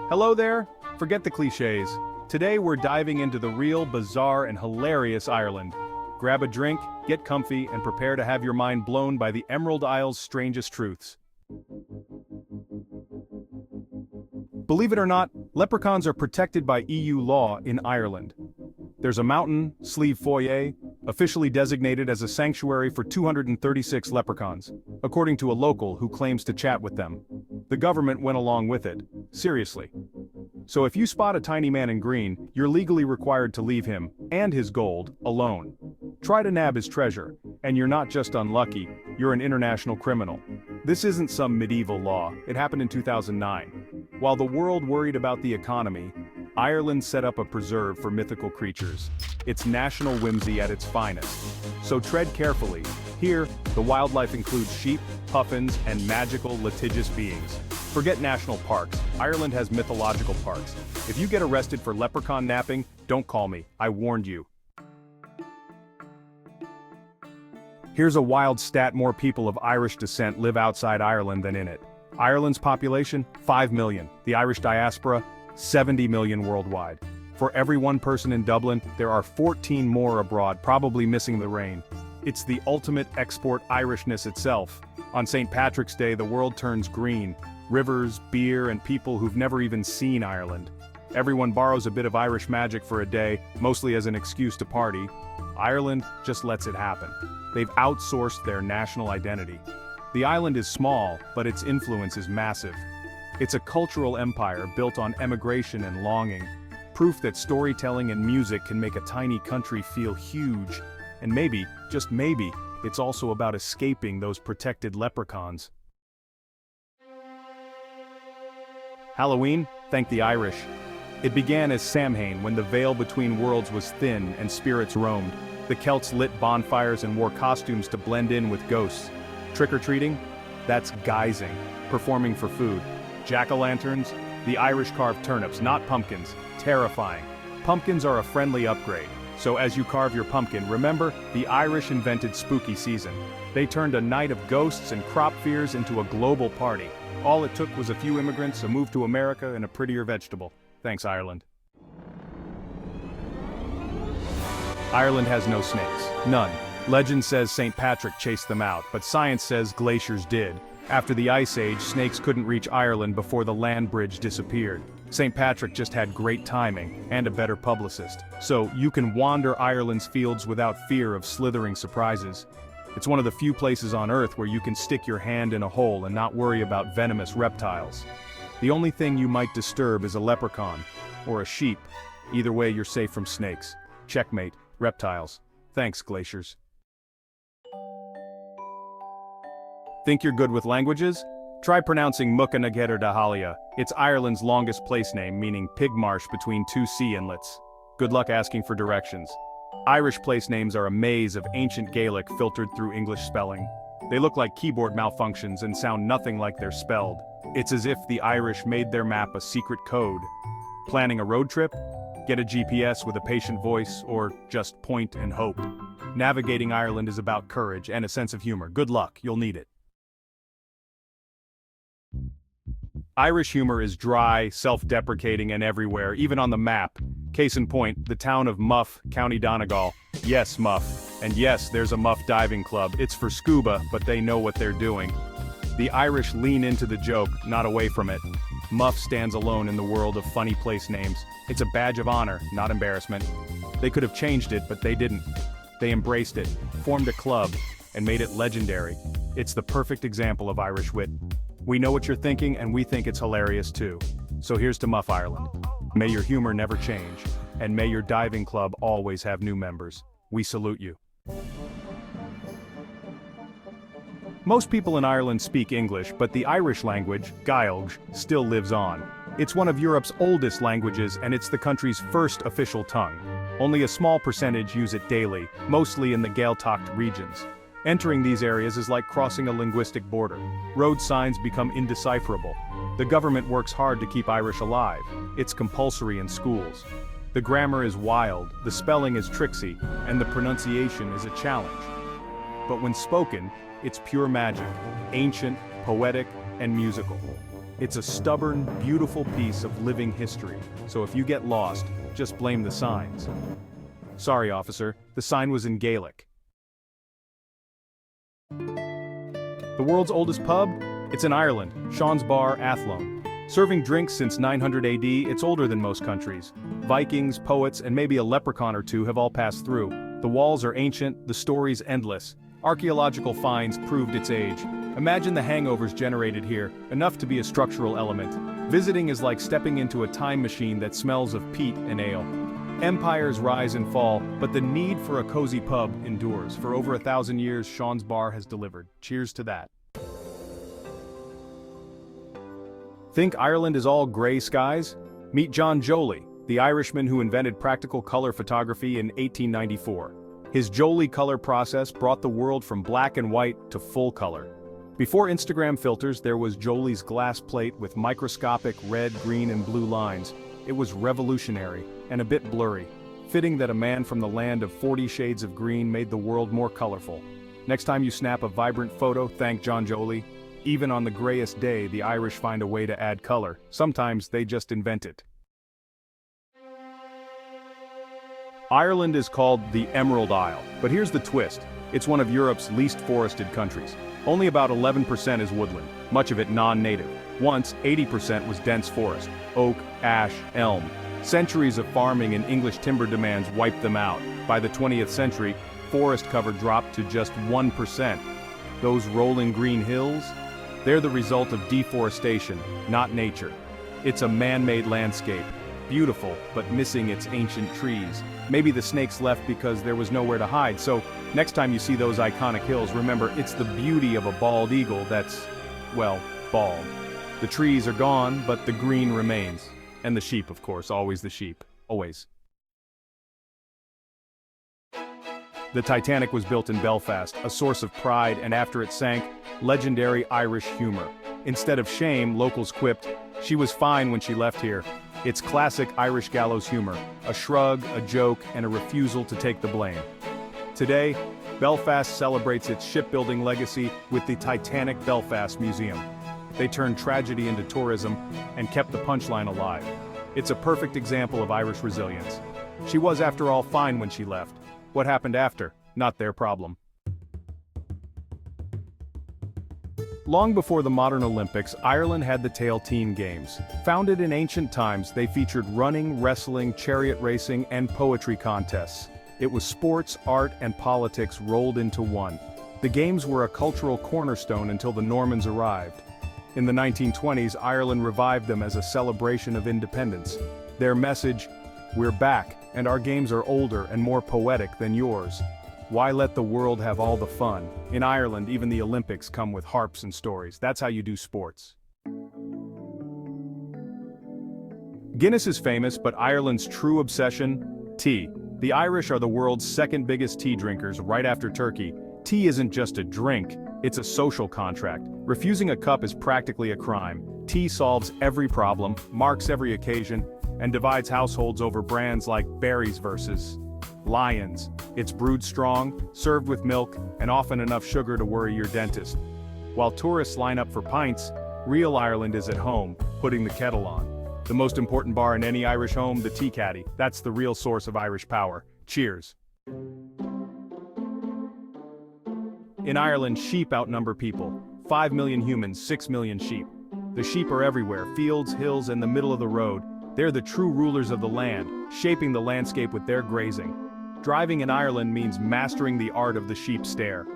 Hello there! Forget the cliches. Today we're diving into the real, bizarre, and hilarious Ireland. Grab a drink, get comfy, and prepare to have your mind blown by the Emerald Isle's strangest truths. Believe it or not, leprechauns are protected by EU law in Ireland. There's a mountain, Slieve Foyer, officially designated as a sanctuary for 236 leprechauns, according to a local who claims to chat with them. The government went along with it. Seriously. So if you spot a tiny man in green, you're legally required to leave him, and his gold, alone. Try to nab his treasure, and you're not just unlucky, you're an international criminal. This isn't some medieval law, it happened in 2009. While the world worried about the economy, Ireland set up a preserve for mythical creatures. It's national whimsy at its finest. So tread carefully. Here, the wildlife includes sheep, puffins, and magical, litigious beings. Forget national parks, Ireland has mythological parks. If you get arrested for leprechaun napping, don't call me, I warned you. Here's a wild stat: more people of Irish descent live outside Ireland than in it. Ireland's population, 5 million. The Irish diaspora, 70 million worldwide. For every one person in Dublin, there are 14 more abroad, probably missing the rain. It's the ultimate export Irishness itself. On St. Patrick's Day, the world turns green. Rivers, beer, and people who've never even seen Ireland. Everyone borrows a bit of Irish magic for a day, mostly as an excuse to party. Ireland just lets it happen. They've outsourced their national identity. The island is small, but its influence is massive. It's a cultural empire built on emigration and longing. Proof that storytelling and music can make a tiny country feel huge. And maybe, just maybe, it's also about escaping those protected leprechauns. Halloween, thank the Irish. It began as Samhain, when the veil between worlds was thin and spirits roamed. The Celts lit bonfires and wore costumes to blend in with ghosts. Trick-or-treating? That's guising, performing for food. Jack-o'-lanterns? The Irish carved turnips, not pumpkins. Terrifying. Pumpkins are a friendly upgrade. So as you carve your pumpkin, remember, the Irish invented spooky season. They turned a night of ghosts and crop fears into a global party. All it took was a few immigrants, a move to America, and a prettier vegetable. Thanks, Ireland. Ireland has no snakes. None. Legend says St. Patrick chased them out, but science says glaciers did. After the Ice Age, snakes couldn't reach Ireland before the land bridge disappeared. St. Patrick just had great timing, and a better publicist. So, you can wander Ireland's fields without fear of slithering surprises. It's one of the few places on Earth where you can stick your hand in a hole and not worry about venomous reptiles. The only thing you might disturb is a leprechaun, or a sheep. Either way, you're safe from snakes. Checkmate, reptiles. Thanks, glaciers. Think you're good with languages? Try pronouncing Muckanagedar-Dahalia. It's Ireland's longest place name, meaning pig marsh between two sea inlets. Good luck asking for directions. Irish place names are a maze of ancient Gaelic filtered through English spelling. They look like keyboard malfunctions and sound nothing like they're spelled. It's as if the Irish made their map a secret code. Planning a road trip? Get a GPS with a patient voice, or just point and hope. Navigating Ireland is about courage and a sense of humor. Good luck, you'll need it. Irish humor is dry, self-deprecating, and everywhere, even on the map. Case in point, the town of Muff, County Donegal. Yes, Muff. And yes, there's a Muff diving club. It's for scuba, but they know what they're doing. The Irish lean into the joke, not away from it. Muff stands alone in the world of funny place names. It's a badge of honor, not embarrassment. They could have changed it, but they didn't. They embraced it, formed a club, and made it legendary. It's the perfect example of Irish wit. We know what you're thinking, and we think it's hilarious too. So here's to Muff Ireland. May your humor never change, and may your diving club always have new members. We salute you. Most people in Ireland speak English, but the Irish language, Gaelge, still lives on. It's one of Europe's oldest languages, and it's the country's first official tongue. Only a small percentage use it daily, mostly in the Gaeltacht regions. Entering these areas is like crossing a linguistic border. Road signs become indecipherable. The government works hard to keep Irish alive. It's compulsory in schools. The grammar is wild, the spelling is tricksy, and the pronunciation is a challenge. But when spoken, it's pure magic, ancient, poetic, and musical. It's a stubborn, beautiful piece of living history, so if you get lost, just blame the signs. Sorry, officer, the sign was in Gaelic. The world's oldest pub? It's in Ireland, Sean's Bar, Athlone. Serving drinks since 900 AD, it's older than most countries. Vikings, poets, and maybe a leprechaun or two have all passed through. The walls are ancient, the stories endless. Archaeological finds proved its age. Imagine the hangovers generated here, enough to be a structural element. Visiting is like stepping into a time machine that smells of peat and ale. Empires rise and fall, but the need for a cozy pub endures. For over 1,000 years, Sean's Bar has delivered. Cheers to that. Think Ireland is all grey skies? Meet John Joly, the Irishman who invented practical color photography in 1894. His Joly color process brought the world from black and white to full color. Before Instagram filters, there was Joly's glass plate with microscopic red, green, and blue lines. It was revolutionary and a bit blurry. Fitting that a man from the land of 40 shades of green made the world more colorful. Next time you snap a vibrant photo, thank John Joly. Even on the grayest day, the Irish find a way to add color. Sometimes they just invent it. Ireland is called the Emerald Isle, but here's the twist. It's one of Europe's least forested countries. Only about 11% is woodland, much of it non-native. Once, 80% was dense forest, oak, ash, elm. Centuries of farming and English timber demands wiped them out. By the 20th century, forest cover dropped to just 1%. Those rolling green hills? They're the result of deforestation, not nature. It's a man-made landscape. Beautiful, but missing its ancient trees. Maybe the snakes left because there was nowhere to hide, so next time you see those iconic hills, remember it's the beauty of a bald eagle that's, well, bald. The trees are gone, but the green remains. And the sheep, of course, always the sheep. Always. The Titanic was built in Belfast, a source of pride, and after it sank, legendary Irish humor. Instead of shame, locals quipped, "She was fine when she left here." It's classic Irish gallows humor, a shrug, a joke, and a refusal to take the blame. Today, Belfast celebrates its shipbuilding legacy with the Titanic Belfast Museum. They turned tragedy into tourism and kept the punchline alive. It's a perfect example of Irish resilience. She was, after all, fine when she left. What happened after? Not their problem. Long before the modern Olympics, Ireland had the Tail Teen Games. Founded in ancient times, they featured running, wrestling, chariot racing, and poetry contests. It was sports, art, and politics rolled into one. The games were a cultural cornerstone until the Normans arrived. In the 1920s, Ireland revived them as a celebration of independence. Their message, "We're back, and our games are older and more poetic than yours. Why let the world have all the fun?" In Ireland, even the Olympics come with harps and stories. That's how you do sports. Guinness is famous, but Ireland's true obsession? Tea. The Irish are the world's second biggest tea drinkers, right after Turkey. Tea isn't just a drink, it's a social contract. Refusing a cup is practically a crime. Tea solves every problem, marks every occasion, and divides households over brands like Barry's versus Lions. It's brewed strong, served with milk, and often enough sugar to worry your dentist. While tourists line up for pints, real Ireland is at home, putting the kettle on. The most important bar in any Irish home, the tea caddy. That's the real source of Irish power. Cheers. In Ireland, sheep outnumber people. 5 million humans, 6 million sheep. The sheep are everywhere, fields, hills, and the middle of the road. They're the true rulers of the land, shaping the landscape with their grazing. Driving in Ireland means mastering the art of the sheep stare.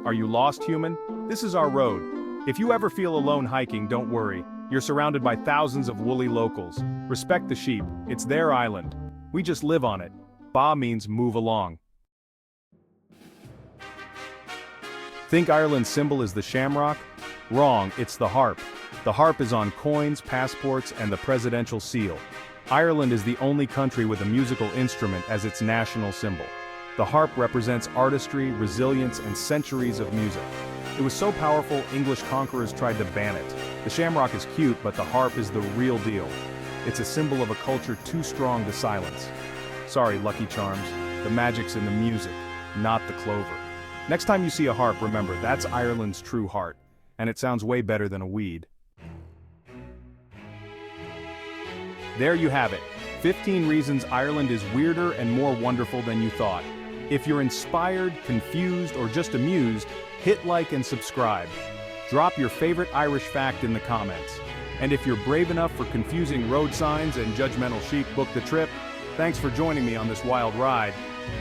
Are you lost, human? This is our road. If you ever feel alone hiking, don't worry. You're surrounded by thousands of woolly locals. Respect the sheep. It's their island. We just live on it. Ba means move along. Think Ireland's symbol is the shamrock? Wrong, it's the harp. The harp is on coins, passports, and the presidential seal. Ireland is the only country with a musical instrument as its national symbol. The harp represents artistry, resilience, and centuries of music. It was so powerful, English conquerors tried to ban it. The shamrock is cute, but the harp is the real deal. It's a symbol of a culture too strong to silence. Sorry, Lucky Charms, the magic's in the music, not the clover. Next time you see a harp, remember, that's Ireland's true heart. And it sounds way better than a weed. There you have it, 15 reasons Ireland is weirder and more wonderful than you thought. If you're inspired, confused, or just amused, hit like and subscribe. Drop your favorite Irish fact in the comments. And if you're brave enough for confusing road signs and judgmental sheep, book the trip. Thanks for joining me on this wild ride.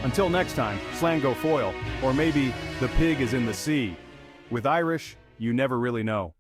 Until next time, slang go foil, or maybe the pig is in the sea. With Irish, you never really know.